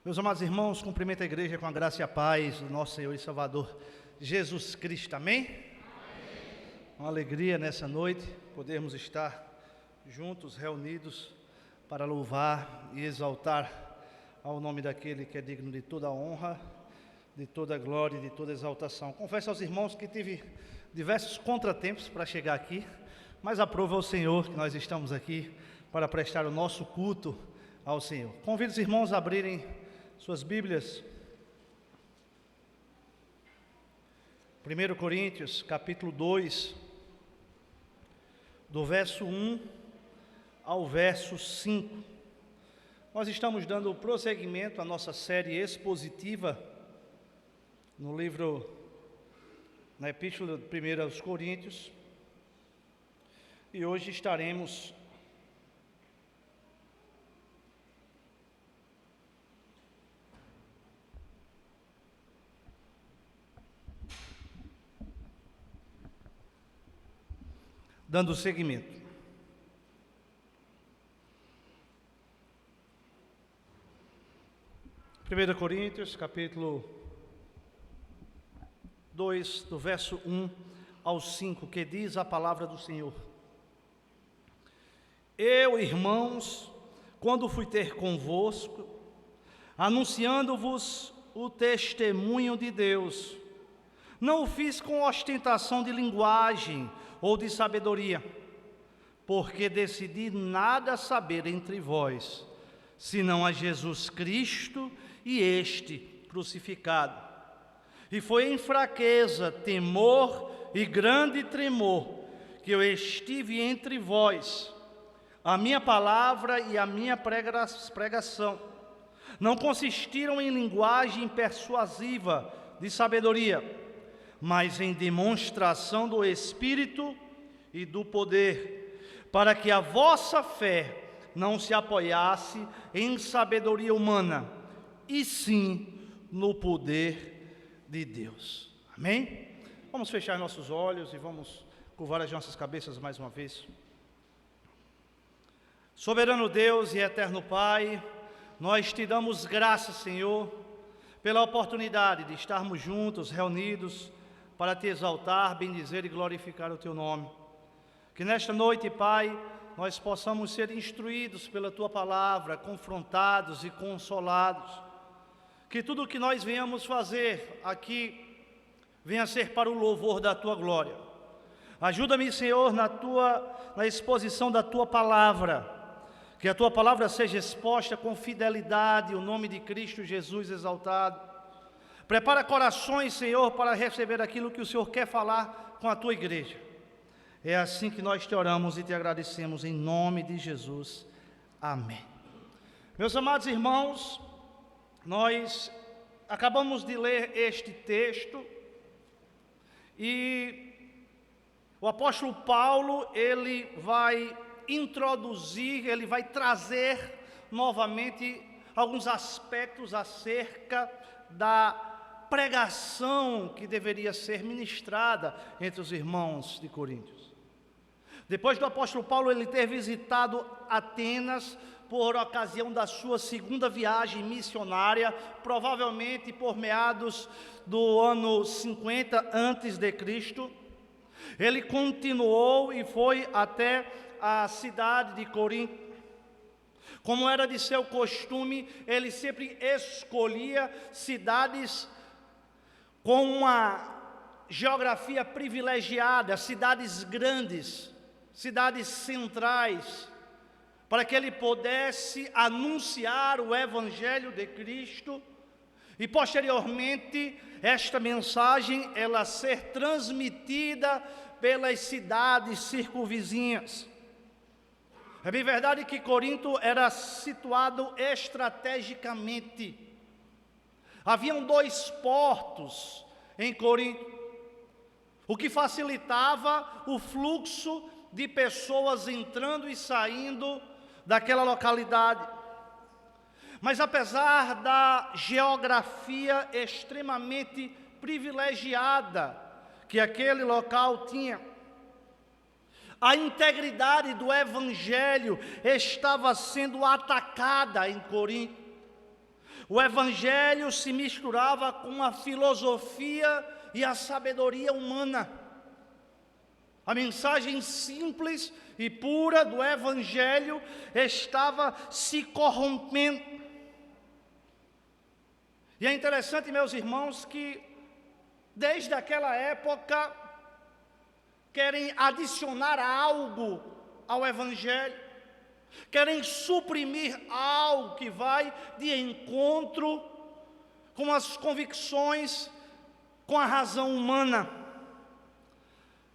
Meus amados irmãos, cumprimento a igreja com a graça e a paz do nosso Senhor e Salvador Jesus Cristo, amém? Uma alegria nessa noite podermos estar juntos, reunidos para louvar e exaltar ao nome daquele que é digno de toda a honra, de toda a glória e de toda a exaltação. Confesso aos irmãos que tive diversos contratempos para chegar aqui, mas aprova ao Senhor que nós estamos aqui para prestar o nosso culto ao Senhor. Convido os irmãos a abrirem suas Bíblias, 1 Coríntios, capítulo 2, do verso 1 ao verso 5. Nós estamos dando prosseguimento à nossa série expositiva no livro, na Epístola 1 aos Coríntios, e hoje estaremos dando seguimento. Primeira Coríntios, capítulo 2, do verso 1 ao 5, que diz a palavra do Senhor: Eu, irmãos, quando fui ter convosco, anunciando-vos o testemunho de Deus, não o fiz com ostentação de linguagem ou de sabedoria, porque decidi nada saber entre vós, senão a Jesus Cristo e este crucificado. E foi em fraqueza, temor e grande tremor que eu estive entre vós. A minha palavra e a minha pregação não consistiram em linguagem persuasiva de sabedoria, mas em demonstração do Espírito e do poder, para que a vossa fé não se apoiasse em sabedoria humana, e sim no poder de Deus. Amém? Vamos fechar nossos olhos e vamos curvar as nossas cabeças mais uma vez. Soberano Deus e eterno Pai, nós te damos graças, Senhor, pela oportunidade de estarmos juntos, reunidos, para te exaltar, bendizer e glorificar o teu nome. Que nesta noite, Pai, nós possamos ser instruídos pela tua palavra, confrontados e consolados. Que tudo o que nós venhamos fazer aqui venha ser para o louvor da tua glória. Ajuda-me, Senhor, na exposição da tua palavra. Que a tua palavra seja exposta com fidelidade, o nome de Cristo Jesus exaltado. Prepara corações, Senhor, para receber aquilo que o Senhor quer falar com a tua igreja. É assim que nós te oramos e te agradecemos, em nome de Jesus. Amém. Meus amados irmãos, nós acabamos de ler este texto e o apóstolo Paulo, ele vai introduzir, ele vai trazer novamente alguns aspectos acerca da pregação que deveria ser ministrada entre os irmãos de Coríntios. Depois do apóstolo Paulo ele ter visitado Atenas por ocasião da sua segunda viagem missionária, provavelmente por meados do ano 50 antes de Cristo, ele continuou e foi até a cidade de Corinto. Como era de seu costume, ele sempre escolhia cidades com uma geografia privilegiada, cidades grandes, cidades centrais, para que ele pudesse anunciar o Evangelho de Cristo e posteriormente esta mensagem ela ser transmitida pelas cidades circunvizinhas. É bem verdade que Corinto era situado estrategicamente. Haviam 2 portos em Corinto, o que facilitava o fluxo de pessoas entrando e saindo daquela localidade. Mas apesar da geografia extremamente privilegiada que aquele local tinha, a integridade do Evangelho estava sendo atacada em Corinto. O evangelho se misturava com a filosofia e a sabedoria humana. A mensagem simples e pura do evangelho estava se corrompendo. E é interessante, meus irmãos, que desde aquela época querem adicionar algo ao evangelho, querem suprimir algo que vai de encontro com as convicções, com a razão humana.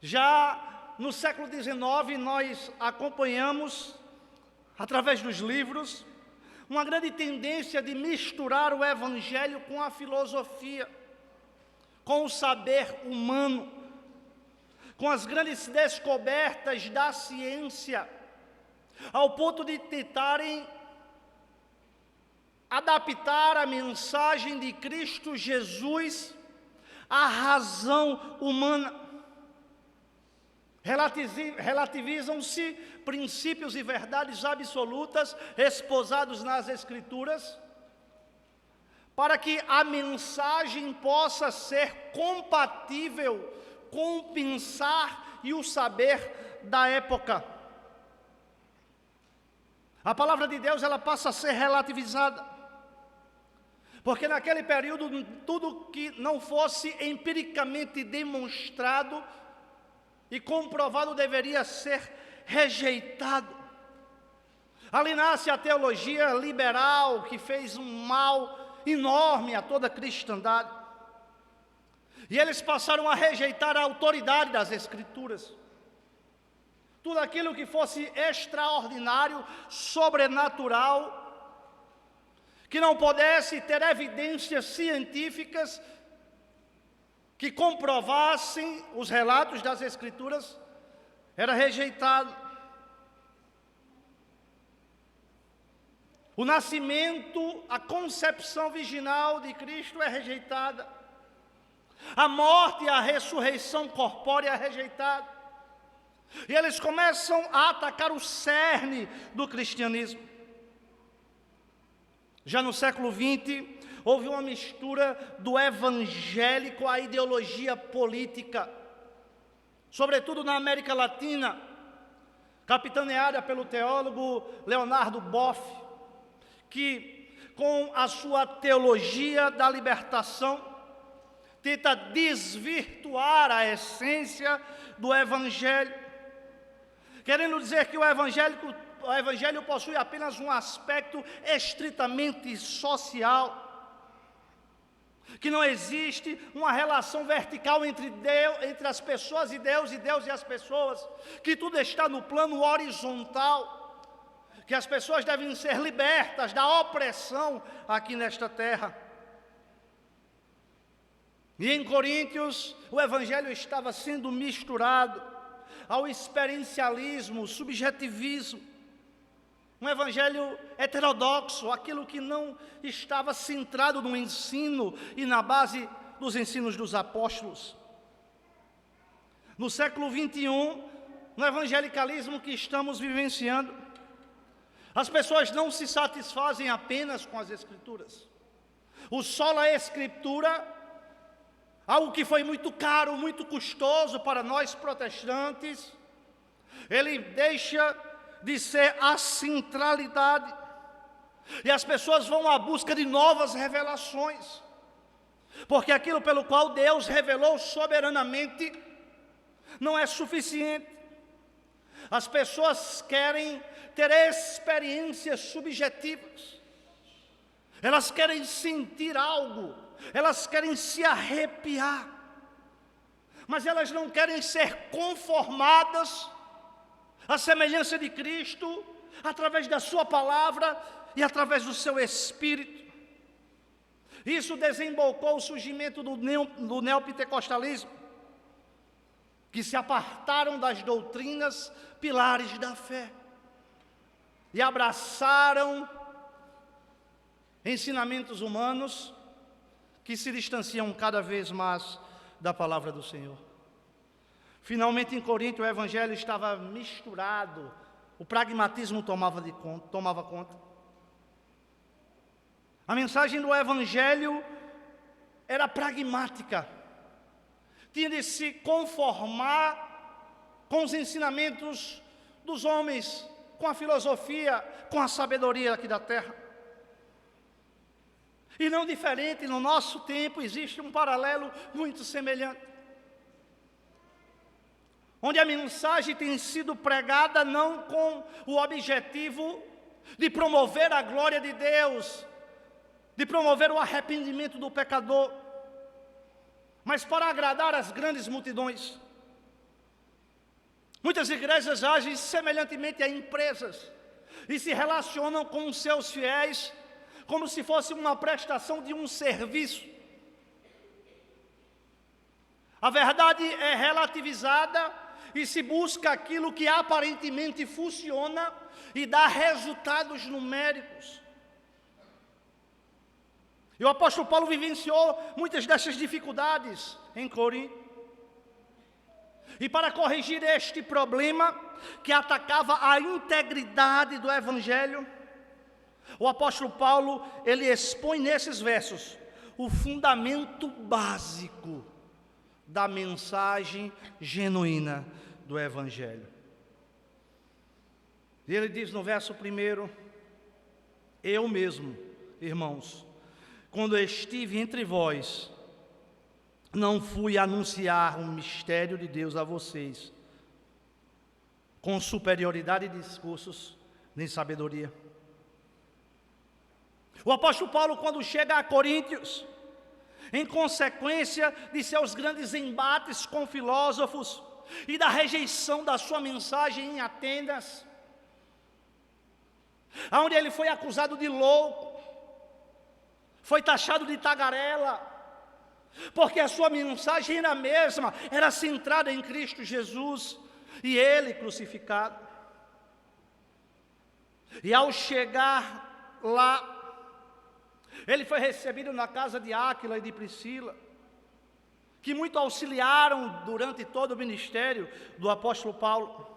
Já no século XIX, nós acompanhamos, através dos livros, uma grande tendência de misturar o evangelho com a filosofia, com o saber humano, com as grandes descobertas da ciência, ao ponto de tentarem adaptar a mensagem de Cristo Jesus à razão humana. Relativizam-se princípios e verdades absolutas esposados nas Escrituras, para que a mensagem possa ser compatível com o pensar e o saber da época. A palavra de Deus, ela passa a ser relativizada, porque naquele período tudo que não fosse empiricamente demonstrado e comprovado deveria ser rejeitado. Ali nasce a teologia liberal, que fez um mal enorme a toda a cristandade. E eles passaram a rejeitar a autoridade das Escrituras. Tudo aquilo que fosse extraordinário, sobrenatural, que não pudesse ter evidências científicas que comprovassem os relatos das Escrituras, era rejeitado. O nascimento, a concepção virginal de Cristo é rejeitada. A morte e a ressurreição corpórea é rejeitada. E eles começam a atacar o cerne do cristianismo. Já no século XX, houve uma mistura do evangélico à ideologia política, sobretudo na América Latina, capitaneada pelo teólogo Leonardo Boff, que com a sua teologia da libertação tenta desvirtuar a essência do evangelho, querendo dizer que o evangelho possui apenas um aspecto estritamente social, que não existe uma relação vertical entre as pessoas e Deus e as pessoas, que tudo está no plano horizontal, que as pessoas devem ser libertas da opressão aqui nesta terra. E em Coríntios, o evangelho estava sendo misturado ao experiencialismo, subjetivismo, um evangelho heterodoxo, aquilo que não estava centrado no ensino e na base dos ensinos dos apóstolos. No século XXI, no evangelicalismo que estamos vivenciando, as pessoas não se satisfazem apenas com as Escrituras. O sola escritura, algo que foi muito caro, muito custoso para nós protestantes, ele deixa de ser a centralidade, e as pessoas vão à busca de novas revelações, porque aquilo pelo qual Deus revelou soberanamente não é suficiente. As pessoas querem ter experiências subjetivas, elas querem sentir algo, elas querem se arrepiar, mas elas não querem ser conformadas à semelhança de Cristo, através da sua palavra e através do seu Espírito. Isso desembocou o surgimento do neopentecostalismo, que se apartaram das doutrinas pilares da fé e abraçaram ensinamentos humanos que se distanciam cada vez mais da palavra do Senhor. Finalmente, em Corinto, o evangelho estava misturado, o pragmatismo tomava conta. A mensagem do Evangelho era pragmática, tinha de se conformar com os ensinamentos dos homens, com a filosofia, com a sabedoria aqui da terra. E não diferente, no nosso tempo existe um paralelo muito semelhante, onde a mensagem tem sido pregada não com o objetivo de promover a glória de Deus, de promover o arrependimento do pecador, mas para agradar as grandes multidões. Muitas igrejas agem semelhantemente a empresas e se relacionam com os seus fiéis como se fosse uma prestação de um serviço. A verdade é relativizada e se busca aquilo que aparentemente funciona e dá resultados numéricos. E o apóstolo Paulo vivenciou muitas dessas dificuldades em Corinto. E para corrigir este problema que atacava a integridade do Evangelho, o apóstolo Paulo, ele expõe nesses versos o fundamento básico da mensagem genuína do Evangelho. E ele diz no verso 1: eu mesmo, irmãos, quando estive entre vós, não fui anunciar um mistério de Deus a vocês, com superioridade de discursos, nem sabedoria. O apóstolo Paulo, quando chega a Coríntios, em consequência de seus grandes embates com filósofos e da rejeição da sua mensagem em Atenas, onde ele foi acusado de louco, foi taxado de tagarela, porque a sua mensagem era a mesma, era centrada em Cristo Jesus e Ele crucificado. E ao chegar lá, ele foi recebido na casa de Áquila e de Priscila, que muito auxiliaram durante todo o ministério do apóstolo Paulo.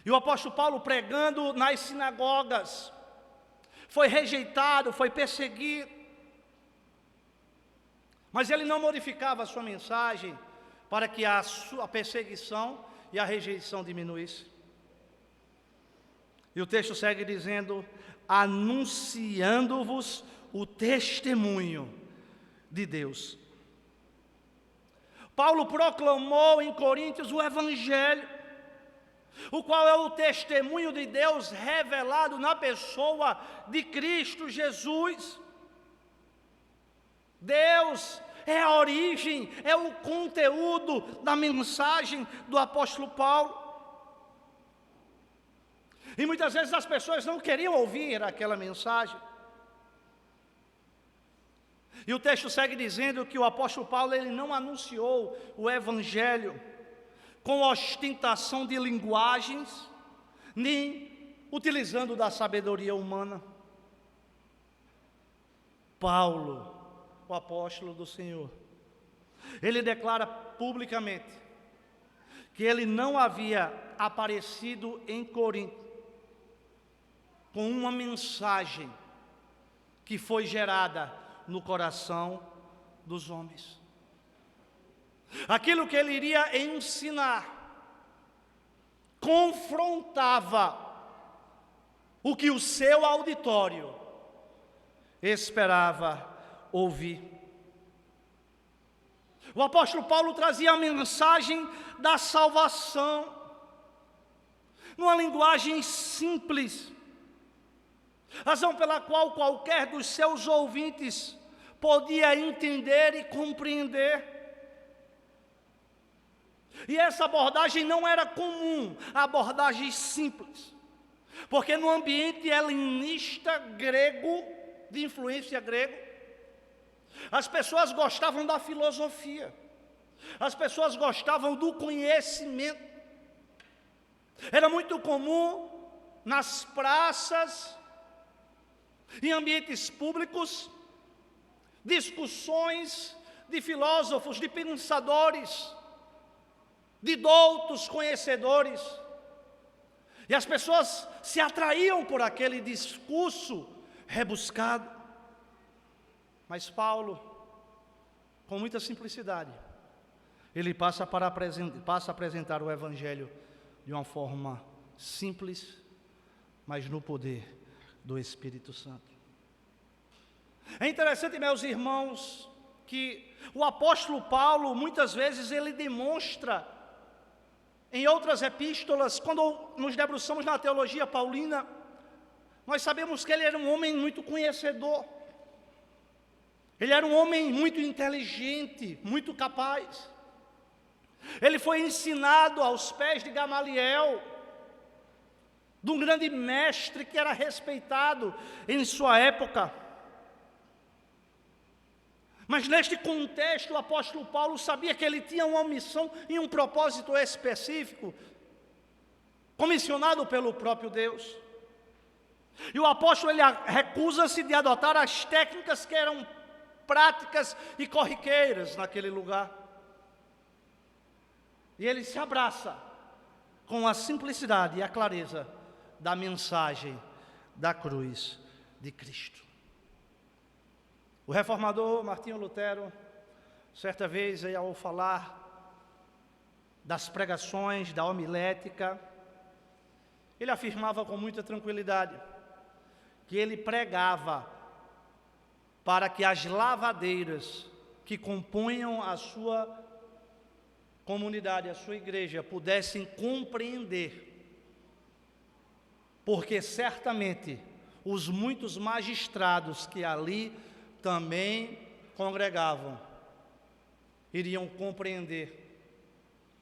E o apóstolo Paulo, pregando nas sinagogas, foi rejeitado, foi perseguido. Mas ele não modificava a sua mensagem para que a perseguição e a rejeição diminuísse. E o texto segue dizendo: anunciando-vos o testemunho de Deus. Paulo proclamou em Coríntios o Evangelho, o qual é o testemunho de Deus revelado na pessoa de Cristo Jesus. Deus é a origem, é o conteúdo da mensagem do apóstolo Paulo. E muitas vezes as pessoas não queriam ouvir aquela mensagem. E o texto segue dizendo que o apóstolo Paulo, ele não anunciou o Evangelho com ostentação de linguagens, nem utilizando da sabedoria humana. Paulo, o apóstolo do Senhor, ele declara publicamente que ele não havia aparecido em Corinto com uma mensagem que foi gerada no coração dos homens. Aquilo que ele iria ensinar confrontava o que o seu auditório esperava ouvir. O apóstolo Paulo trazia a mensagem da salvação numa linguagem simples, razão pela qual qualquer dos seus ouvintes podia entender e compreender. E essa abordagem não era comum, a abordagem simples, porque no ambiente helenista grego, de influência grega, as pessoas gostavam da filosofia, as pessoas gostavam do conhecimento. Era muito comum nas praças, em ambientes públicos, discussões de filósofos, de pensadores, de doutos conhecedores. E as pessoas se atraíam por aquele discurso rebuscado. Mas Paulo, com muita simplicidade, ele passa a apresentar o Evangelho de uma forma simples, mas no poder do Espírito Santo. É interessante, meus irmãos, que o apóstolo Paulo, muitas vezes, ele demonstra, em outras epístolas, quando nos debruçamos na teologia paulina, nós sabemos que ele era um homem muito conhecedor, ele era um homem muito inteligente, muito capaz. Ele foi ensinado aos pés de Gamaliel, de um grande mestre que era respeitado em sua época. Mas neste contexto, o apóstolo Paulo sabia que ele tinha uma missão e um propósito específico, comissionado pelo próprio Deus. E o apóstolo, ele recusa-se de adotar as técnicas que eram práticas e corriqueiras naquele lugar. E ele se abraça com a simplicidade e a clareza da mensagem da cruz de Cristo. O reformador Martinho Lutero, certa vez, ao falar das pregações, da homilética, ele afirmava com muita tranquilidade que ele pregava para que as lavadeiras que compunham a sua comunidade, a sua igreja, pudessem compreender, porque certamente os muitos magistrados que ali também congregavam iriam compreender,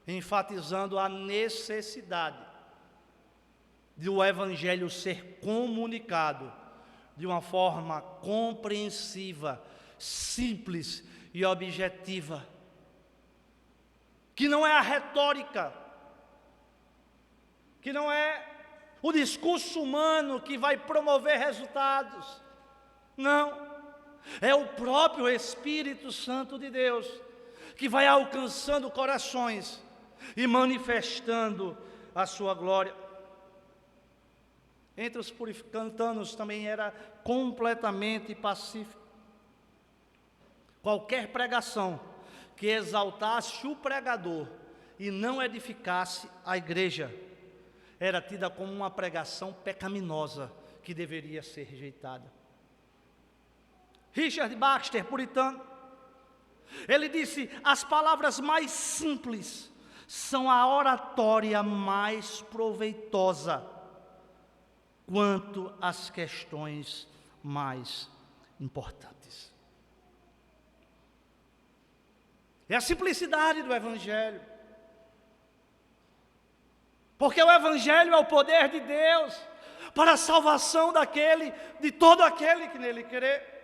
enfatizando a necessidade de o Evangelho ser comunicado de uma forma compreensiva, simples e objetiva, que não é a retórica, que não é o discurso humano que vai promover resultados. Não, é o próprio Espírito Santo de Deus que vai alcançando corações e manifestando a sua glória. Entre os puritanos também era completamente pacífico. Qualquer pregação que exaltasse o pregador e não edificasse a igreja era tida como uma pregação pecaminosa que deveria ser rejeitada. Richard Baxter, puritano, ele disse: as palavras mais simples são a oratória mais proveitosa quanto às questões mais importantes. É a simplicidade do Evangelho, porque o Evangelho é o poder de Deus para a salvação de todo aquele que nele crê.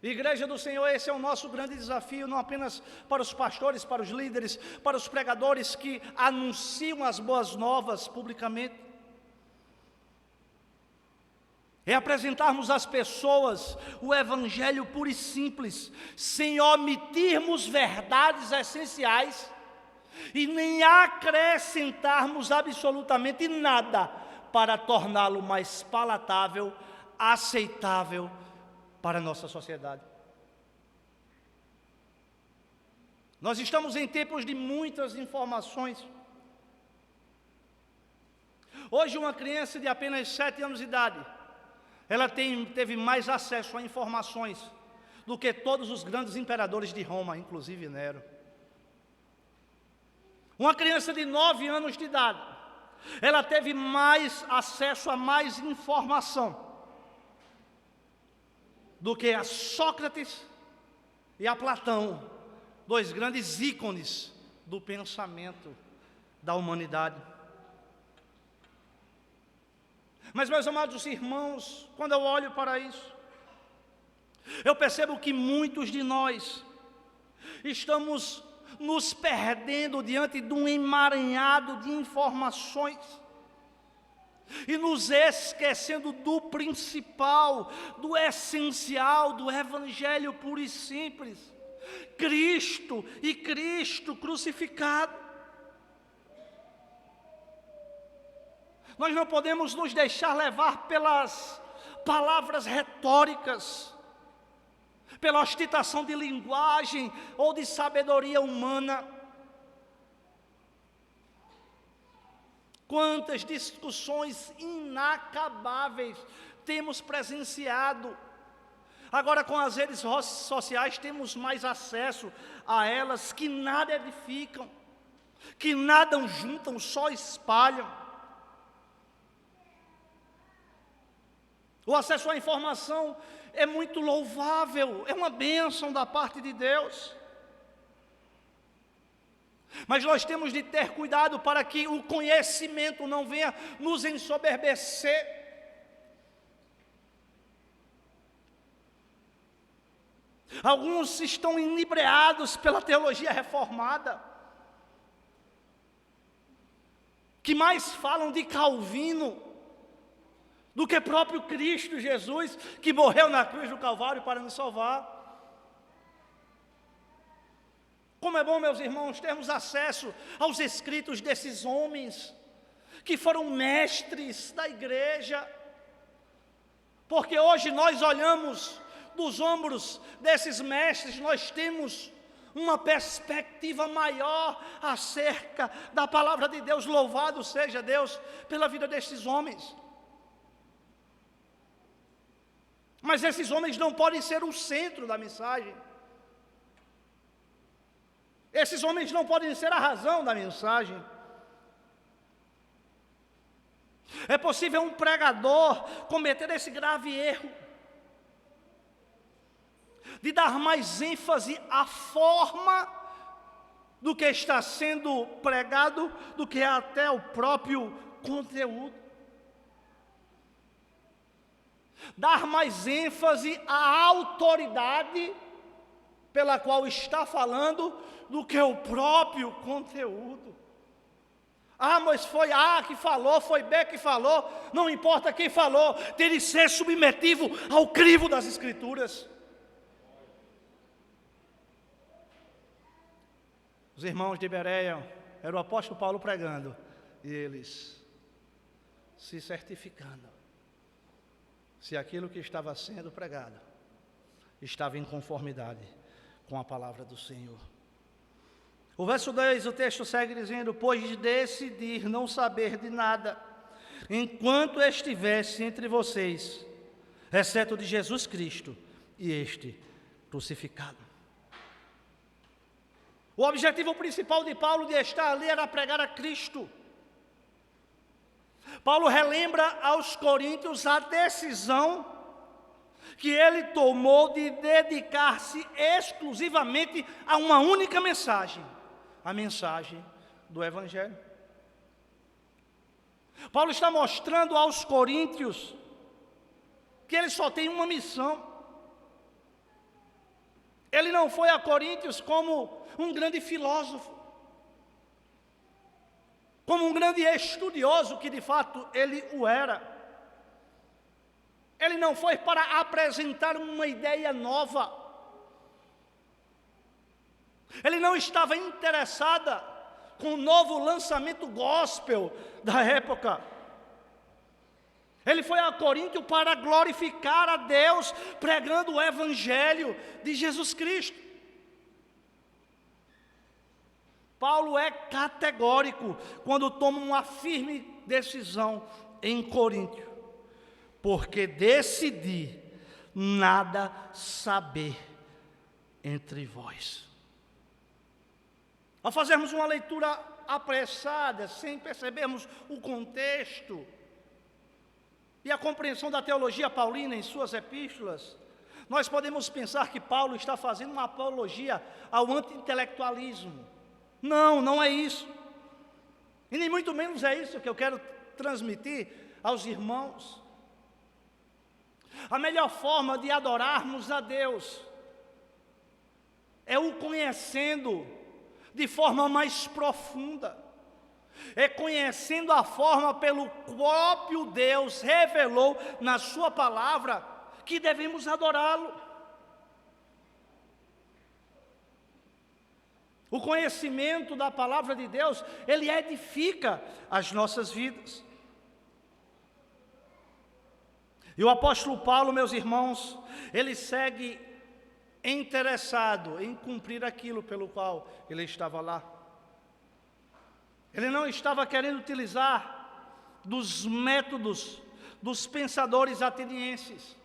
Igreja do Senhor, esse é o nosso grande desafio, não apenas para os pastores, para os líderes, para os pregadores que anunciam as boas novas publicamente. É apresentarmos às pessoas o Evangelho puro e simples, sem omitirmos verdades essenciais e nem acrescentarmos absolutamente nada para torná-lo mais palatável, aceitável para a nossa sociedade. Nós estamos em tempos de muitas informações. Hoje uma criança de apenas 7 anos de idade, ela teve mais acesso a informações do que todos os grandes imperadores de Roma, inclusive Nero. Uma criança de 9 anos de idade, ela teve mais acesso a mais informação do que a Sócrates e a Platão, dois grandes ícones do pensamento da humanidade. Mas, meus amados irmãos, quando eu olho para isso, eu percebo que muitos de nós estamos nos perdendo diante de um emaranhado de informações e nos esquecendo do principal, do essencial, do Evangelho puro e simples, Cristo e Cristo crucificado. Nós não podemos nos deixar levar pelas palavras retóricas, pela ostentação de linguagem ou de sabedoria humana. Quantas discussões inacabáveis temos presenciado. Agora, com as redes sociais, temos mais acesso a elas, que nada edificam, que nada juntam, só espalham. O acesso à informação é muito louvável, é uma bênção da parte de Deus. Mas nós temos de ter cuidado para que o conhecimento não venha nos ensoberbecer. Alguns estão inebriados pela teologia reformada, que mais falam de Calvino do que próprio Cristo Jesus, que morreu na cruz do Calvário para nos salvar. Como é bom, meus irmãos, termos acesso aos escritos desses homens, que foram mestres da igreja, porque hoje nós olhamos dos ombros desses mestres, nós temos uma perspectiva maior acerca da palavra de Deus. Louvado seja Deus pela vida desses homens. Mas esses homens não podem ser o centro da mensagem. Esses homens não podem ser a razão da mensagem. É possível um pregador cometer esse grave erro de dar mais ênfase à forma do que está sendo pregado do que até o próprio conteúdo. Dar mais ênfase à autoridade pela qual está falando do que o próprio conteúdo. Ah, mas foi A que falou, foi B que falou, não importa quem falou, tem de ser submetido ao crivo das Escrituras. Os irmãos de Bereia, era o apóstolo Paulo pregando, e eles se certificando se aquilo que estava sendo pregado estava em conformidade com a palavra do Senhor. O verso 10, o texto segue dizendo: pois decidir não saber de nada, enquanto estivesse entre vocês, exceto de Jesus Cristo e este crucificado. O objetivo principal de Paulo de estar ali era pregar a Cristo. Paulo relembra aos coríntios a decisão que ele tomou de dedicar-se exclusivamente a uma única mensagem, a mensagem do Evangelho. Paulo está mostrando aos coríntios que ele só tem uma missão. Ele não foi a Coríntios como um grande filósofo, como um grande estudioso, que de fato ele o era. Ele não foi para apresentar uma ideia nova. Ele não estava interessado com o novo lançamento gospel da época. Ele foi a Corinto para glorificar a Deus, pregando o Evangelho de Jesus Cristo. Paulo é categórico quando toma uma firme decisão em Corinto, porque decidi nada saber entre vós. Ao fazermos uma leitura apressada, sem percebermos o contexto e a compreensão da teologia paulina em suas epístolas, nós podemos pensar que Paulo está fazendo uma apologia ao anti-intelectualismo. Não, não é isso. E nem muito menos é isso que eu quero transmitir aos irmãos. A melhor forma de adorarmos a Deus é o conhecendo de forma mais profunda. É conhecendo a forma pelo próprio Deus revelou na sua palavra que devemos adorá-lo. O conhecimento da palavra de Deus, ele edifica as nossas vidas. E o apóstolo Paulo, meus irmãos, ele segue interessado em cumprir aquilo pelo qual ele estava lá. Ele não estava querendo utilizar dos métodos dos pensadores atenienses,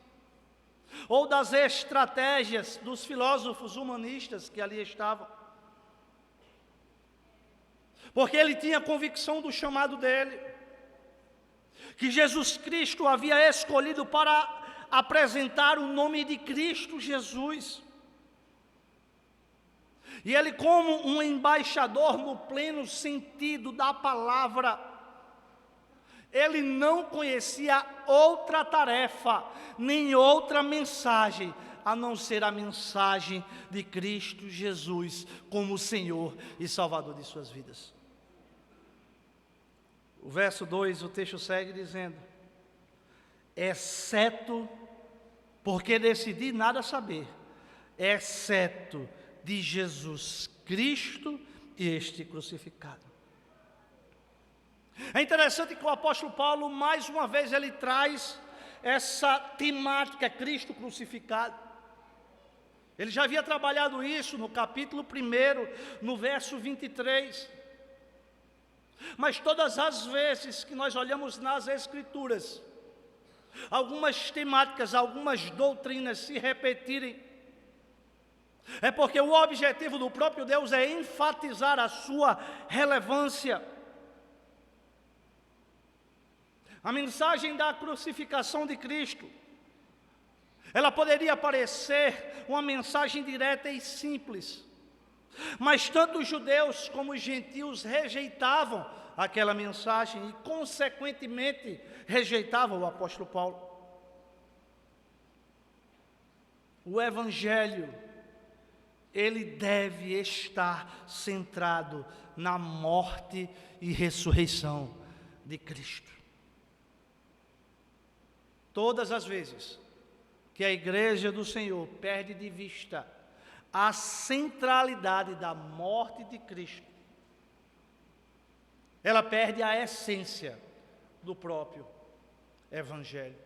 ou das estratégias dos filósofos humanistas que ali estavam, porque ele tinha convicção do chamado dele, que Jesus Cristo havia escolhido para apresentar o nome de Cristo Jesus. E ele, como um embaixador no pleno sentido da palavra, ele não conhecia outra tarefa, nem outra mensagem, a não ser a mensagem de Cristo Jesus como Senhor e Salvador de suas vidas. O verso 2, o texto segue dizendo: exceto, porque decidi nada saber, exceto de Jesus Cristo e este crucificado. É interessante que o apóstolo Paulo, mais uma vez, ele traz essa temática, Cristo crucificado. Ele já havia trabalhado isso no capítulo 1, no verso 23. Mas todas as vezes que nós olhamos nas Escrituras, algumas temáticas, algumas doutrinas se repetirem, é porque o objetivo do próprio Deus é enfatizar a sua relevância. A mensagem da crucificação de Cristo, ela poderia parecer uma mensagem direta e simples, mas tanto os judeus como os gentios rejeitavam aquela mensagem e, consequentemente, rejeitavam o apóstolo Paulo. O Evangelho, ele deve estar centrado na morte e ressurreição de Cristo. Todas as vezes que a igreja do Senhor perde de vista a centralidade da morte de Cristo, ela perde a essência do próprio Evangelho.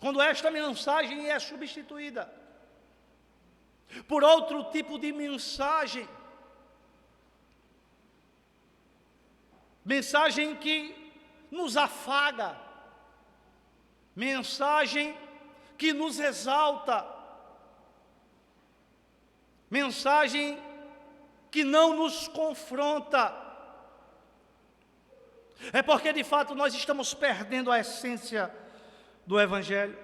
Quando esta mensagem é substituída por outro tipo de mensagem que nos afaga, mensagem que nos exalta, mensagem que não nos confronta, é porque de fato nós estamos perdendo a essência do Evangelho.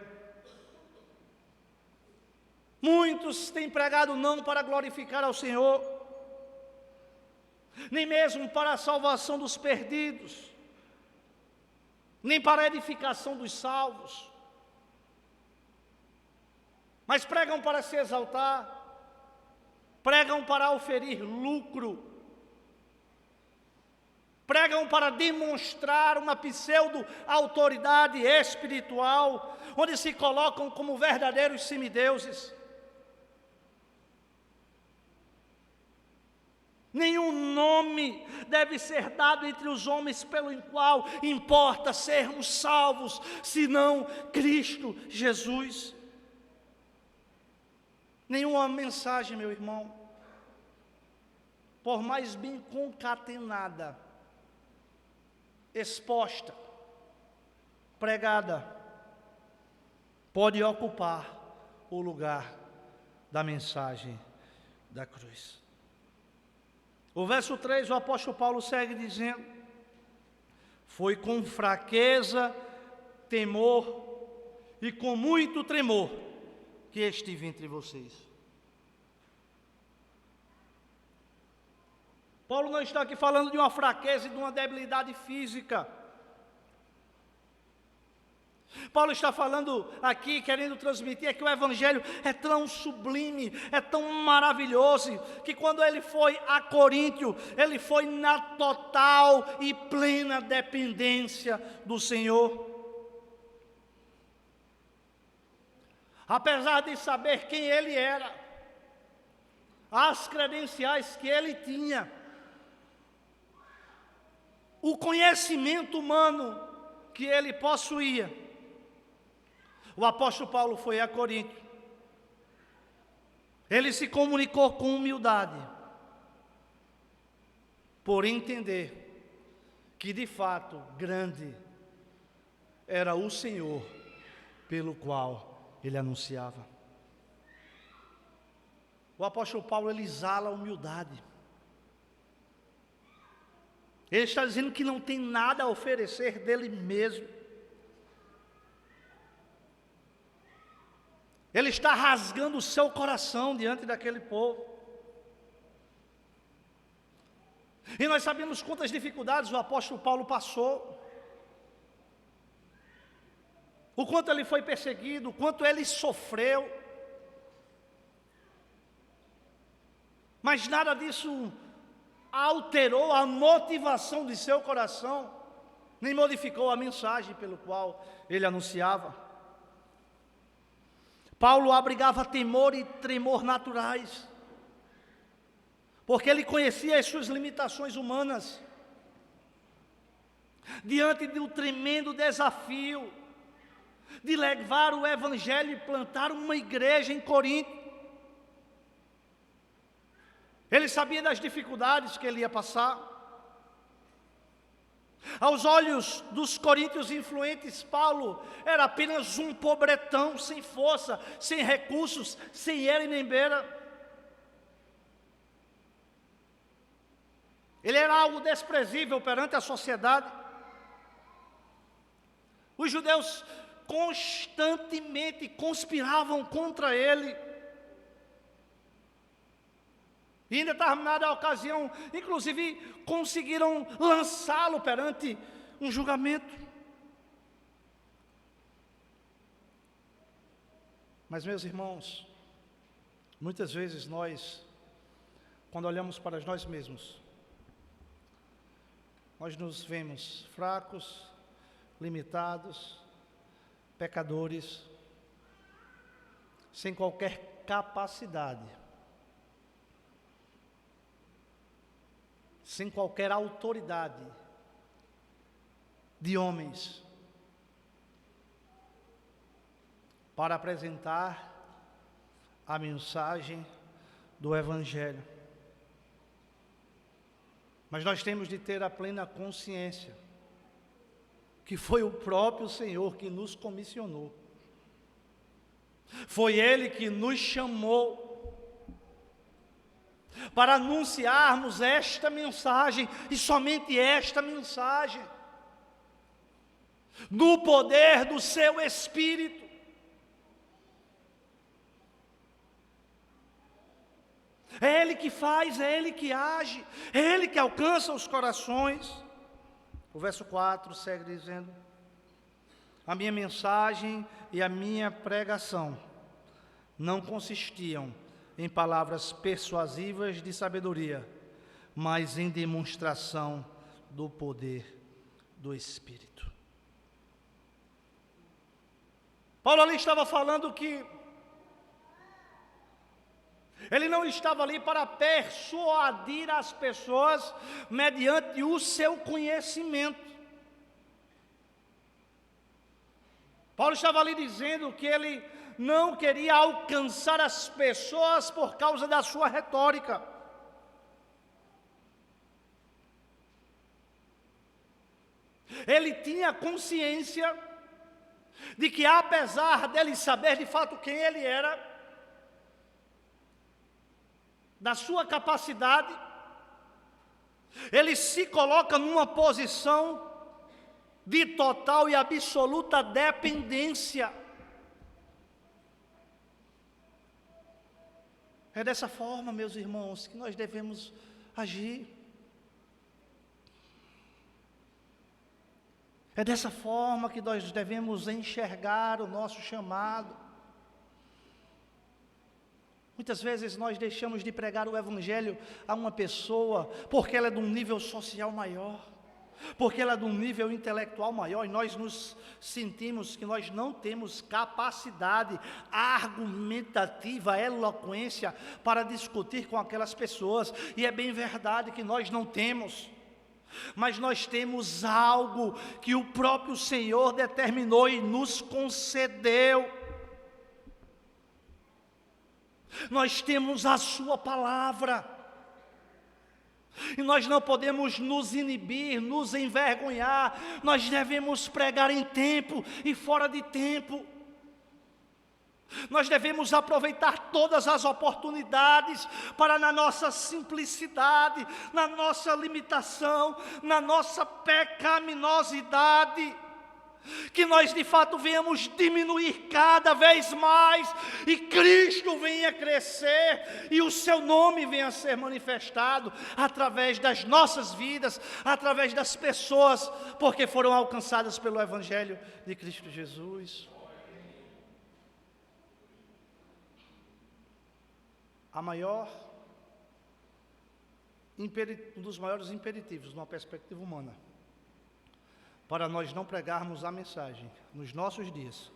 Muitos têm pregado não para glorificar ao Senhor, nem mesmo para a salvação dos perdidos, nem para a edificação dos salvos, mas pregam para se exaltar, pregam para oferir lucro, pregam para demonstrar uma pseudo-autoridade espiritual, onde se colocam como verdadeiros semideuses. Nenhum nome deve ser dado entre os homens pelo qual importa sermos salvos, senão Cristo Jesus. Nenhuma mensagem, meu irmão, por mais bem concatenada, exposta, pregada, pode ocupar o lugar da mensagem da cruz. O verso 3, o apóstolo Paulo segue dizendo: foi com fraqueza, temor e com muito tremor que estive entre vocês. Paulo não está aqui falando de uma fraqueza e de uma debilidade física. Paulo está falando aqui, querendo transmitir, que o Evangelho é tão sublime, é tão maravilhoso, que quando ele foi a Coríntio, ele foi na total e plena dependência do Senhor. Apesar de saber quem ele era, as credenciais que ele tinha, o conhecimento humano que ele possuía, o apóstolo Paulo foi a Corinto. Ele se comunicou com humildade, por entender que de fato grande era o Senhor pelo qual ele anunciava. O apóstolo Paulo, ele exala a humildade. Ele está dizendo que não tem nada a oferecer dele mesmo. Ele está rasgando o seu coração diante daquele povo. E nós sabemos quantas dificuldades o apóstolo Paulo passou. O quanto ele foi perseguido, o quanto ele sofreu. Mas nada disso alterou a motivação de seu coração, nem modificou a mensagem pelo qual ele anunciava. Paulo abrigava temor e tremor naturais, porque ele conhecia as suas limitações humanas. Diante do tremendo desafio de levar o evangelho e plantar uma igreja em Corinto, ele sabia das dificuldades que ele ia passar. Aos olhos dos coríntios influentes, Paulo era apenas um pobretão, sem força, sem recursos, sem era e nem beira. Ele era algo desprezível perante a sociedade. Os judeus constantemente conspiravam contra ele. E em determinada ocasião, inclusive, conseguiram lançá-lo perante um julgamento. Mas, meus irmãos, muitas vezes nós, quando olhamos para nós mesmos, nós nos vemos fracos, limitados, pecadores, sem qualquer capacidade, sem qualquer autoridade de homens para apresentar a mensagem do Evangelho. Mas nós temos de ter a plena consciência que foi o próprio Senhor que nos comissionou. Foi Ele que nos chamou para anunciarmos esta mensagem, e somente esta mensagem, no poder do seu Espírito. É Ele que faz, é Ele que age, é Ele que alcança os corações. O verso 4 segue dizendo: a minha mensagem e a minha pregação não consistiam em palavras persuasivas de sabedoria, mas em demonstração do poder do Espírito. Paulo ali estava falando que ele não estava ali para persuadir as pessoas mediante o seu conhecimento. Paulo estava ali dizendo que ele não queria alcançar as pessoas por causa da sua retórica. Ele tinha consciência de que, apesar dele saber de fato quem ele era, da sua capacidade, ele se coloca numa posição de total e absoluta dependência. É dessa forma, meus irmãos, que nós devemos agir. É dessa forma que nós devemos enxergar o nosso chamado. Muitas vezes nós deixamos de pregar o Evangelho a uma pessoa porque ela é de um nível social maior, porque ela é de um nível intelectual maior, e nós nos sentimos que nós não temos capacidade argumentativa, eloquência para discutir com aquelas pessoas, e é bem verdade que nós não temos. mas nós temos algo que o próprio Senhor determinou e nos concedeu. Nós temos a sua palavra, e nós não podemos nos inibir, nos envergonhar. Nós devemos pregar em tempo e fora de tempo. Nós devemos aproveitar todas as oportunidades para, na nossa simplicidade, na nossa limitação, na nossa pecaminosidade, que nós de fato venhamos diminuir cada vez mais, e Cristo venha crescer, e o seu nome venha a ser manifestado através das nossas vidas, através das pessoas, porque foram alcançadas pelo Evangelho de Cristo Jesus. Um dos maiores imperativos, numa perspectiva humana, para nós não pregarmos a mensagem nos nossos dias,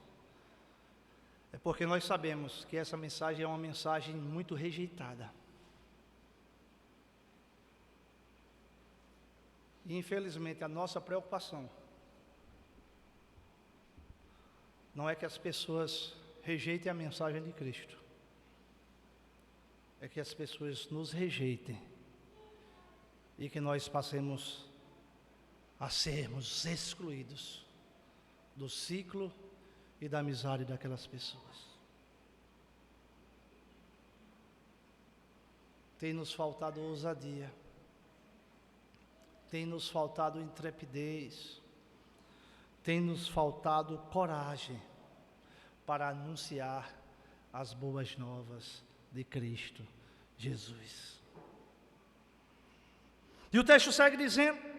é porque nós sabemos que essa mensagem é uma mensagem muito rejeitada. E infelizmente a nossa preocupação não é que as pessoas rejeitem a mensagem de Cristo, é que as pessoas nos rejeitem e que nós passemos a sermos excluídos do ciclo e da amizade daquelas pessoas. Tem nos faltado ousadia, tem nos faltado intrepidez, tem nos faltado coragem para anunciar as boas novas de Cristo Jesus. E o texto segue dizendo: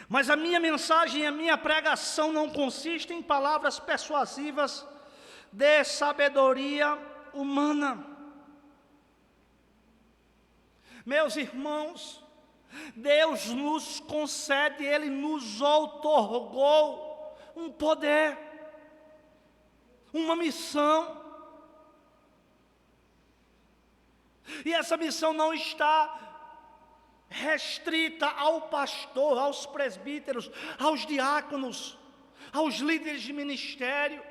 mas a minha mensagem e a minha pregação não consistem em palavras persuasivas de sabedoria humana. Meus irmãos, Deus nos concede, Ele nos outorgou um poder, uma missão. E essa missão não está restrita ao pastor, aos presbíteros, aos diáconos, aos líderes de ministério.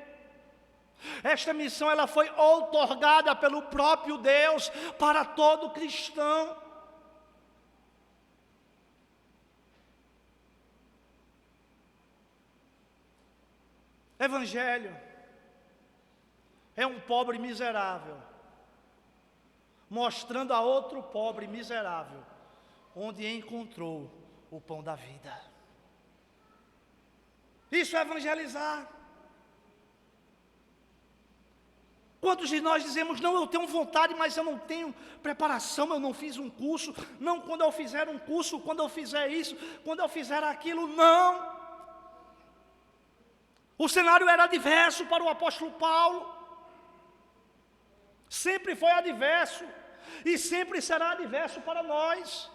Esta missão ela foi outorgada pelo próprio Deus para todo cristão. Evangelho é um pobre miserável mostrando a outro pobre miserável onde encontrou o pão da vida. Isso é evangelizar. Quantos de nós dizemos: não, eu tenho vontade, mas eu não tenho preparação, eu não fiz um curso, não, quando eu fizer um curso, quando eu fizer isso, quando eu fizer aquilo, não. O cenário era adverso para o apóstolo Paulo, sempre foi adverso, e sempre será adverso para nós.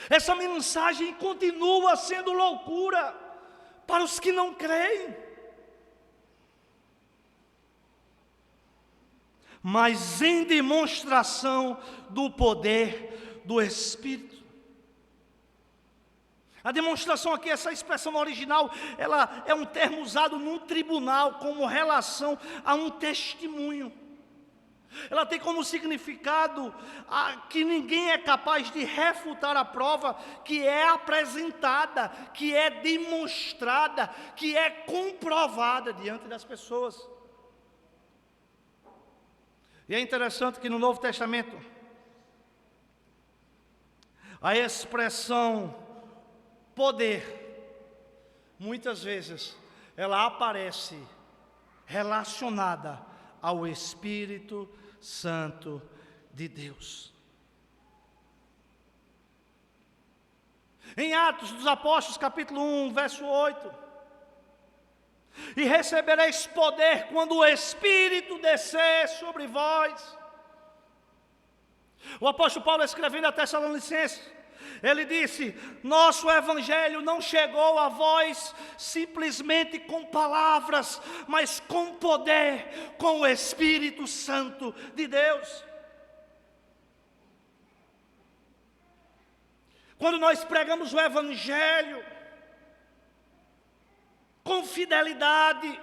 Essa mensagem continua sendo loucura para os que não creem. Mas em demonstração do poder do Espírito. A demonstração aqui, essa expressão original, ela é um termo usado num tribunal como relação a um testemunho. Ela tem como significado que ninguém é capaz de refutar a prova que é apresentada, que é demonstrada, que é comprovada diante das pessoas. E é interessante que no Novo Testamento, a expressão poder, muitas vezes, ela aparece relacionada ao Espírito Santo de Deus. Em Atos dos Apóstolos, capítulo 1, verso 8: e recebereis poder quando o Espírito descer sobre vós. O apóstolo Paulo, escrevendo a Tessalonicenses, ele disse: nosso evangelho não chegou a vós simplesmente com palavras, mas com poder, com o Espírito Santo de Deus. quando nós pregamos o Evangelho com fidelidade,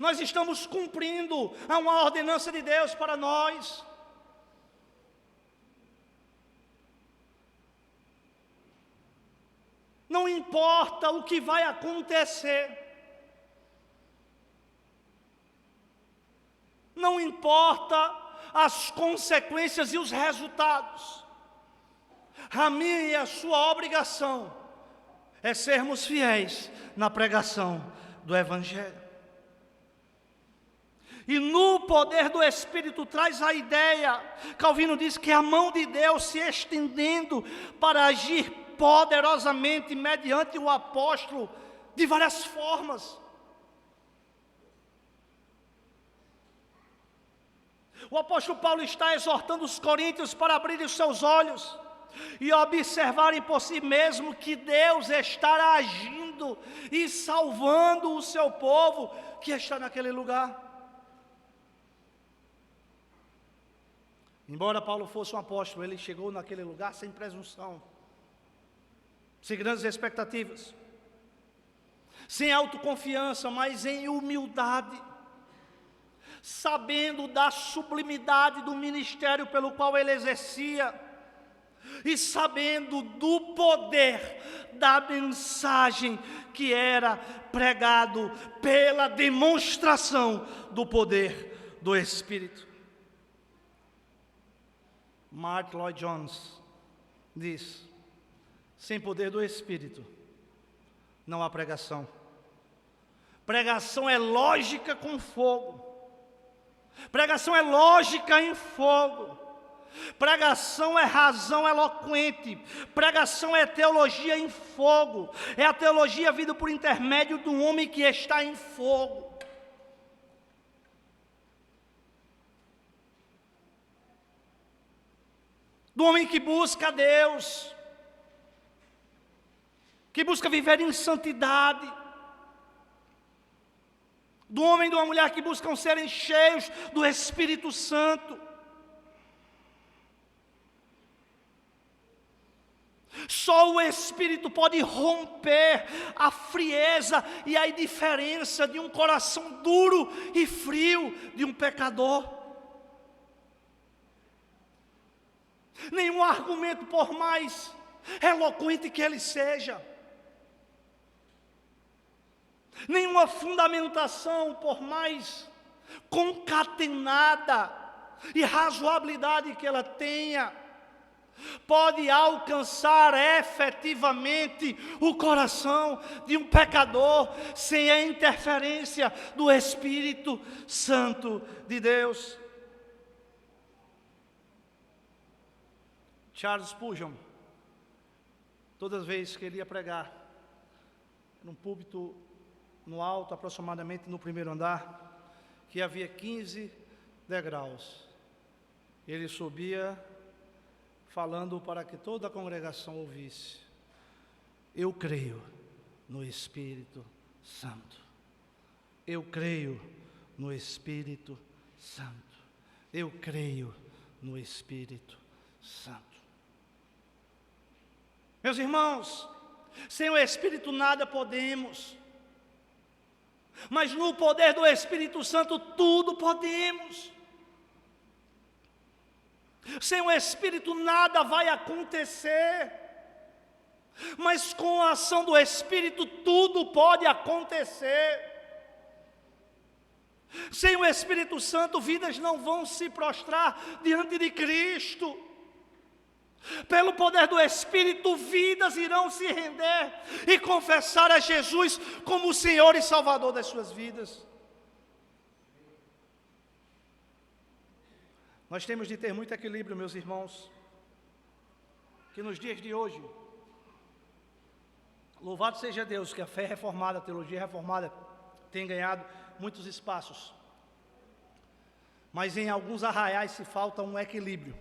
nós estamos cumprindo a uma ordenança de Deus para nós. Não importa o que vai acontecer, não importa as consequências e os resultados, a minha e a sua obrigação é sermos fiéis na pregação do Evangelho. E no poder do Espírito traz a ideia, Calvino diz que a mão de Deus se estendendo para agir poderosamente mediante o apóstolo de várias formas. O apóstolo Paulo está exortando os coríntios para abrirem os seus olhos e observarem por si mesmo que Deus está agindo e salvando o seu povo que está naquele lugar. Embora Paulo fosse um apóstolo, ele chegou naquele lugar sem presunção, sem grandes expectativas, sem autoconfiança, mas em humildade, sabendo da sublimidade do ministério pelo qual ele exercia, e sabendo do poder da mensagem que era pregado pela demonstração do poder do Espírito. Martyn Lloyd-Jones diz: sem poder do Espírito não há pregação. Pregação é lógica com fogo. Pregação é lógica em fogo. Pregação é razão eloquente. Pregação é teologia em fogo. É a teologia vista por intermédio de um homem que está em fogo. Do homem que busca Deus, que busca viver em santidade, do homem e de uma mulher que buscam serem cheios do Espírito Santo. Só o Espírito pode romper a frieza e a indiferença de um coração duro e frio de um pecador. Nenhum argumento, por mais eloquente que ele seja, nenhuma fundamentação, por mais concatenada e razoabilidade que ela tenha, pode alcançar efetivamente o coração de um pecador sem a interferência do Espírito Santo de Deus. Charles Spurgeon, todas as vezes que ele ia pregar, num púlpito no alto, aproximadamente no primeiro andar, que havia 15 degraus, ele subia falando para que toda a congregação ouvisse: eu creio no Espírito Santo. Eu creio no Espírito Santo. Eu creio no Espírito Santo. Meus irmãos, sem o Espírito nada podemos, mas no poder do Espírito Santo tudo podemos. Sem o Espírito nada vai acontecer, mas com a ação do Espírito tudo pode acontecer. Sem o Espírito Santo, vidas não vão se prostrar diante de Cristo. Pelo poder do Espírito, vidas irão se render e confessar a Jesus como o Senhor e Salvador das suas vidas. Nós temos de ter muito equilíbrio, meus irmãos, que nos dias de hoje, louvado seja Deus, que a fé reformada, a teologia reformada tem ganhado muitos espaços, mas em alguns arraiais se falta um equilíbrio,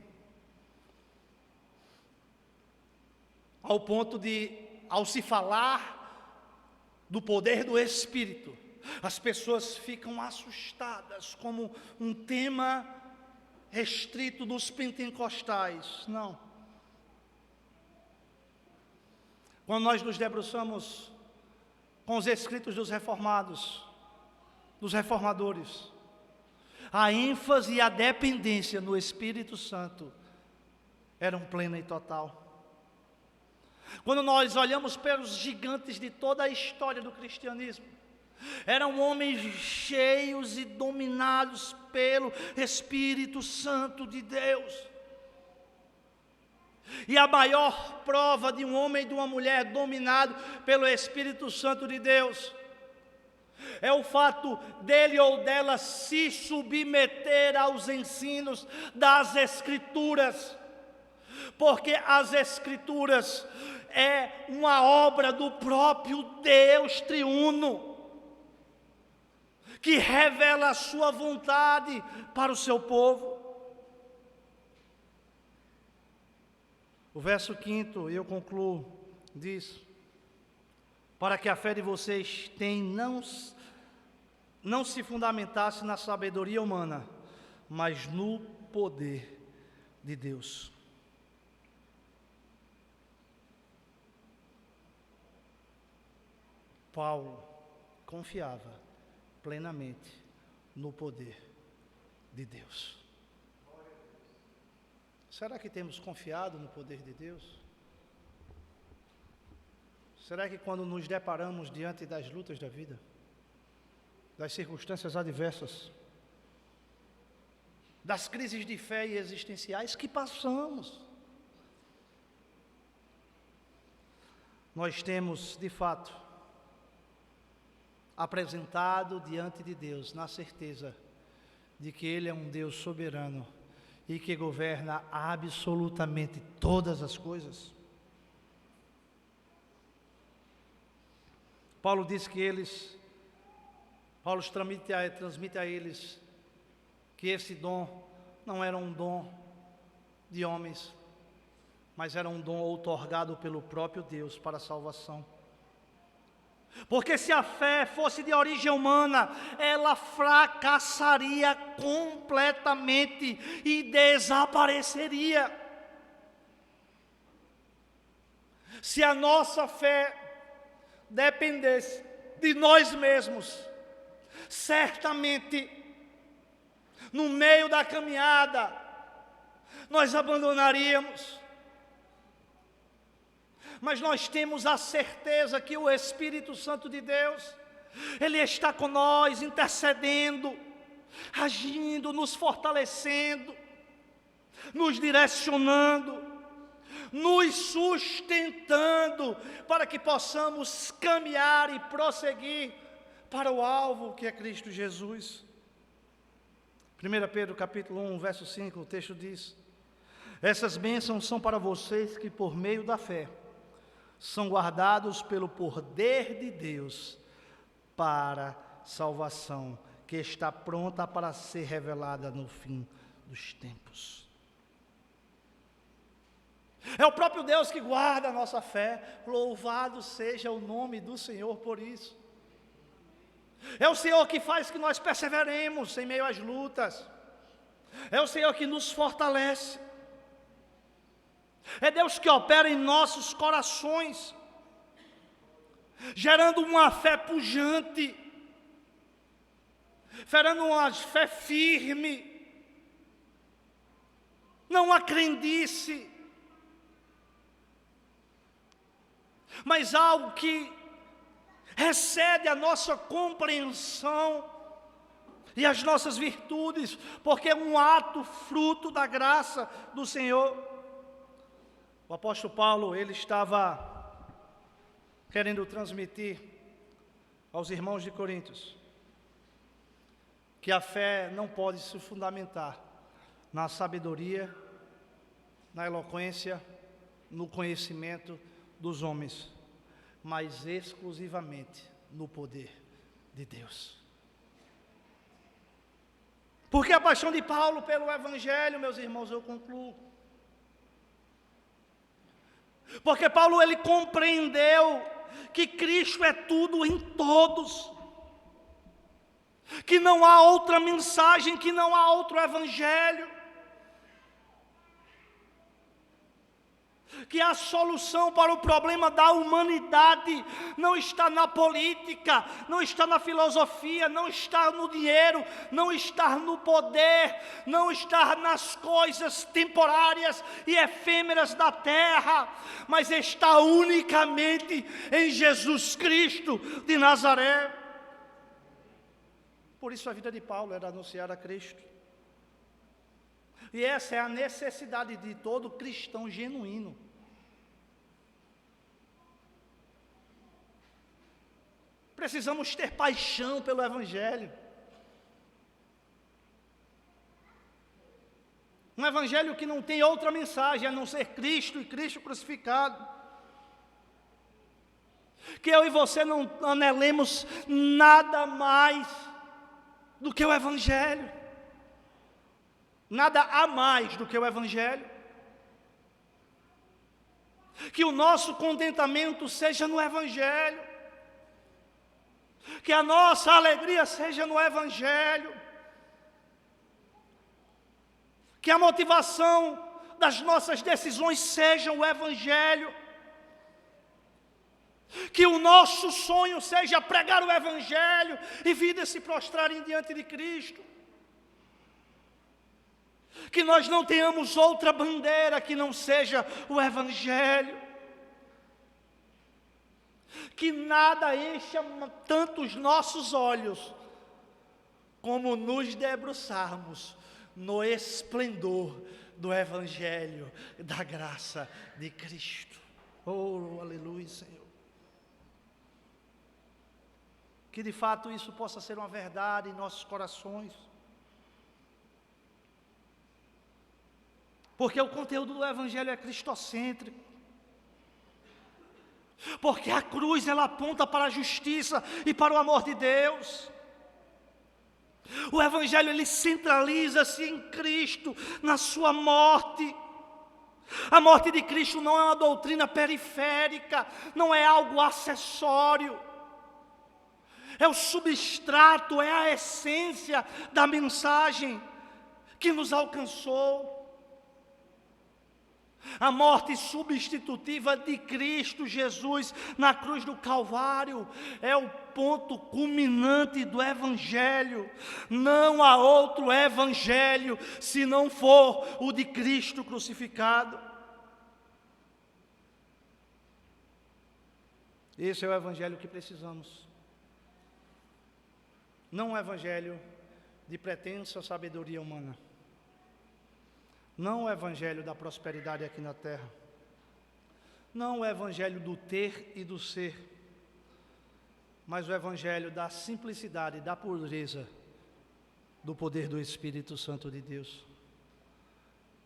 ao ponto de, ao se falar do poder do Espírito, as pessoas ficam assustadas como um tema restrito dos pentecostais, não. Quando nós nos debruçamos com os escritos dos reformados, dos reformadores, a ênfase e a dependência no Espírito Santo eram plena e total. Quando nós olhamos para os gigantes de toda a história do cristianismo, eram homens cheios e dominados pelo Espírito Santo de Deus. E a maior prova de um homem e de uma mulher dominado pelo Espírito Santo de Deus é o fato dele ou dela se submeter aos ensinos das Escrituras, porque as Escrituras é uma obra do próprio Deus triuno, que revela a sua vontade para o seu povo. O verso 5, e eu concluo, diz: para que a fé de vocês não se fundamentasse na sabedoria humana, mas no poder de Deus. Paulo confiava plenamente no poder de Deus. Será que temos confiado no poder de Deus? Será que quando nos deparamos diante das lutas da vida, das circunstâncias adversas, das crises de fé e existenciais que passamos, nós temos, de fato, apresentado diante de Deus, na certeza de que Ele é um Deus soberano e que governa absolutamente todas as coisas? Paulo diz que Paulo transmite a eles que esse dom não era um dom de homens, mas era um dom outorgado pelo próprio Deus para a salvação. Porque se a fé fosse de origem humana, ela fracassaria completamente e desapareceria. Se a nossa fé dependesse de nós mesmos, certamente, no meio da caminhada, nós abandonaríamos. Mas nós temos a certeza que o Espírito Santo de Deus, Ele está com nós, intercedendo, agindo, nos fortalecendo, nos direcionando, nos sustentando, para que possamos caminhar e prosseguir para o alvo que é Cristo Jesus. 1 Pedro capítulo 1, verso 5, o texto diz: essas bênçãos são para vocês que por meio da fé são guardados pelo poder de Deus para salvação, que está pronta para ser revelada no fim dos tempos. É o próprio Deus que guarda a nossa fé, louvado seja o nome do Senhor por isso. É o Senhor que faz que nós perseveremos em meio às lutas, é o Senhor que nos fortalece. É Deus que opera em nossos corações, gerando uma fé pujante, gerando uma fé firme, não uma crendice, mas algo que excede a nossa compreensão e as nossas virtudes, porque é um ato fruto da graça do Senhor. O apóstolo Paulo, ele estava querendo transmitir aos irmãos de Coríntios que a fé não pode se fundamentar na sabedoria, na eloquência, no conhecimento dos homens, mas exclusivamente no poder de Deus. Porque a paixão de Paulo pelo Evangelho, meus irmãos, eu concluo. Porque Paulo, ele compreendeu que Cristo é tudo em todos, que não há outra mensagem, que não há outro evangelho, que a solução para o problema da humanidade não está na política, não está na filosofia, não está no dinheiro, não está no poder, não está nas coisas temporárias e efêmeras da terra, mas está unicamente em Jesus Cristo de Nazaré. Por isso a vida de Paulo era anunciar a Cristo. E essa é a necessidade de todo cristão genuíno. Precisamos ter paixão pelo Evangelho. Um Evangelho que não tem outra mensagem a não ser Cristo e Cristo crucificado. Que eu e você não anelemos nada mais do que o Evangelho. Nada a mais do que o Evangelho. Que o nosso contentamento seja no Evangelho. Que a nossa alegria seja no Evangelho. Que a motivação das nossas decisões seja o Evangelho. Que o nosso sonho seja pregar o Evangelho e vidas se prostrarem diante de Cristo. Que nós não tenhamos outra bandeira que não seja o Evangelho. Que nada encha tanto os nossos olhos como nos debruçarmos no esplendor do Evangelho, da graça de Cristo. Oh, aleluia, Senhor. Que de fato isso possa ser uma verdade em nossos corações. Porque o conteúdo do Evangelho é cristocêntrico. Porque a cruz ela aponta para a justiça e para o amor de Deus. O Evangelho ele centraliza-se em Cristo, na sua morte. A morte de Cristo não é uma doutrina periférica, não é algo acessório. É o substrato, é a essência da mensagem que nos alcançou. A morte substitutiva de Cristo Jesus na cruz do Calvário é o ponto culminante do Evangelho. Não há outro Evangelho se não for o de Cristo crucificado. Esse é o Evangelho que precisamos. Não um Evangelho de pretensa sabedoria humana. Não o Evangelho da prosperidade aqui na terra. Não o Evangelho do ter e do ser. Mas o Evangelho da simplicidade, da pureza, do poder do Espírito Santo de Deus.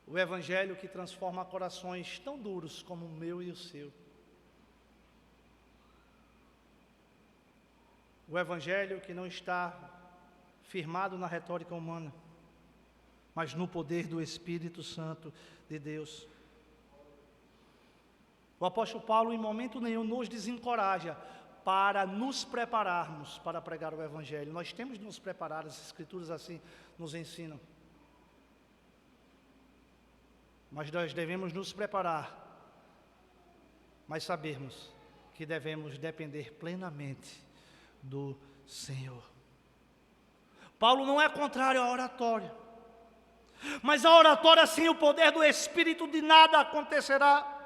O Evangelho que transforma corações tão duros como o meu e o seu. O Evangelho que não está firmado na retórica humana, mas no poder do Espírito Santo de Deus. O apóstolo Paulo, em momento nenhum, nos desencoraja para nos prepararmos para pregar o Evangelho. Nós temos de nos preparar, as Escrituras assim nos ensinam. Mas nós devemos nos preparar, mas sabermos que devemos depender plenamente do Senhor. Paulo não é contrário à oratória. Mas a oratória sem o poder do Espírito de nada acontecerá.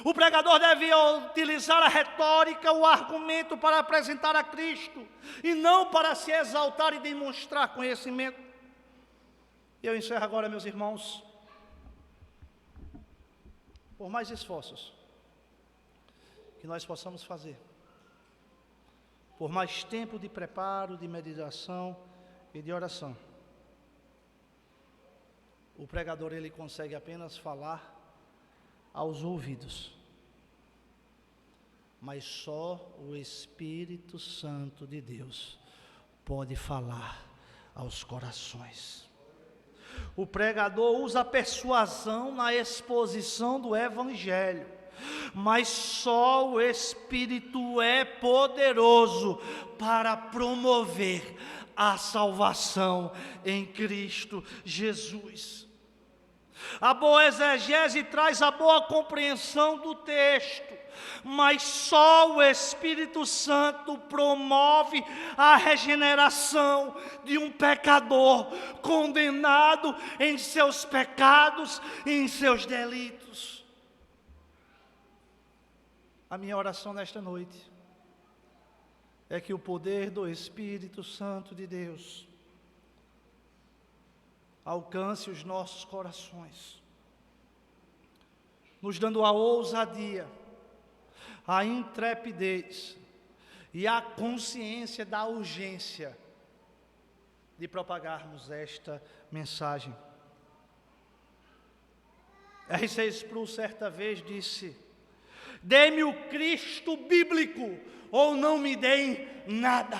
O pregador deve utilizar a retórica, o argumento para apresentar a Cristo, e não para se exaltar e demonstrar conhecimento. Eu encerro agora, meus irmãos. Por mais esforços que nós possamos fazer, por mais tempo de preparo, de meditação e de oração, o pregador ele consegue apenas falar aos ouvidos, mas só o Espírito Santo de Deus pode falar aos corações. O pregador usa a persuasão na exposição do Evangelho, mas só o Espírito é poderoso para promover a salvação em Cristo Jesus. A boa exegese traz a boa compreensão do texto, mas só o Espírito Santo promove a regeneração de um pecador condenado em seus pecados e em seus delitos. A minha oração nesta noite é que o poder do Espírito Santo de Deus alcance os nossos corações, nos dando a ousadia, a intrepidez e a consciência da urgência de propagarmos esta mensagem. R.C. Sproul certa vez disse: dê-me o Cristo bíblico ou não me deem nada.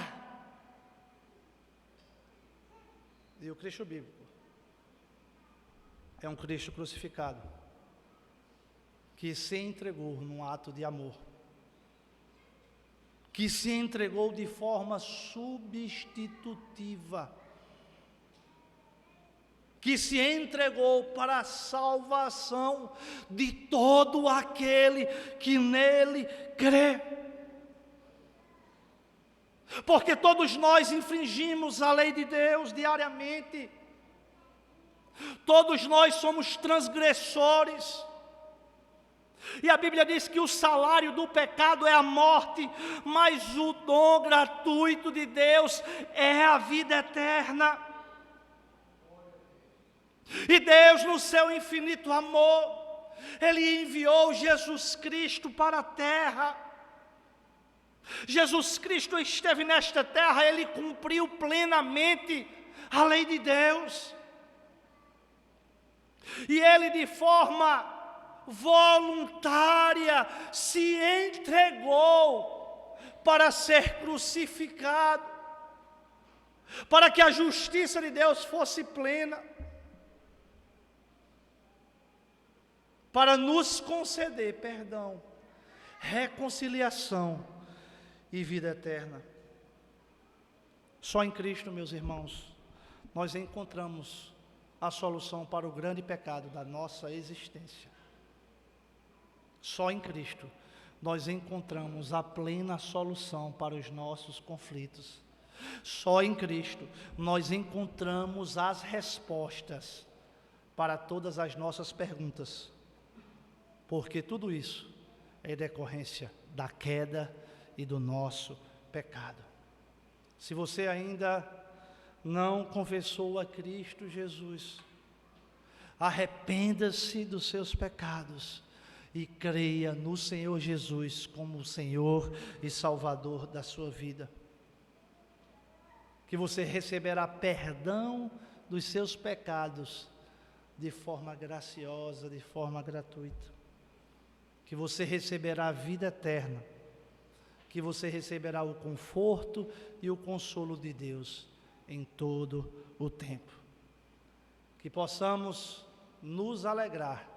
E o Cristo bíblico é um Cristo crucificado, que se entregou num ato de amor, que se entregou de forma substitutiva, que se entregou para a salvação de todo aquele que nele crê. Porque todos nós infringimos a lei de Deus diariamente. Todos nós somos transgressores. E a Bíblia diz que o salário do pecado é a morte, mas o dom gratuito de Deus é a vida eterna. E Deus, no seu infinito amor, Ele enviou Jesus Cristo para a terra. Jesus Cristo esteve nesta terra, Ele cumpriu plenamente a lei de Deus. E Ele, de forma voluntária, se entregou para ser crucificado, para que a justiça de Deus fosse plena, para nos conceder perdão, reconciliação e vida eterna. Só em Cristo, meus irmãos, nós encontramos a solução para o grande pecado da nossa existência. Só em Cristo nós encontramos a plena solução para os nossos conflitos. Só em Cristo nós encontramos as respostas para todas as nossas perguntas. Porque tudo isso é decorrência da queda e do nosso pecado. Se você ainda não confessou a Cristo Jesus, arrependa-se dos seus pecados e creia no Senhor Jesus como o Senhor e Salvador da sua vida. Que você receberá perdão dos seus pecados de forma graciosa, de forma gratuita. Que você receberá a vida eterna. Que você receberá o conforto e o consolo de Deus em todo o tempo. Que possamos nos alegrar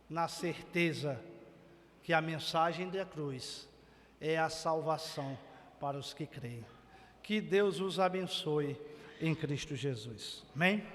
na certeza que a mensagem da cruz é a salvação para os que creem. Que Deus os abençoe em Cristo Jesus. Amém?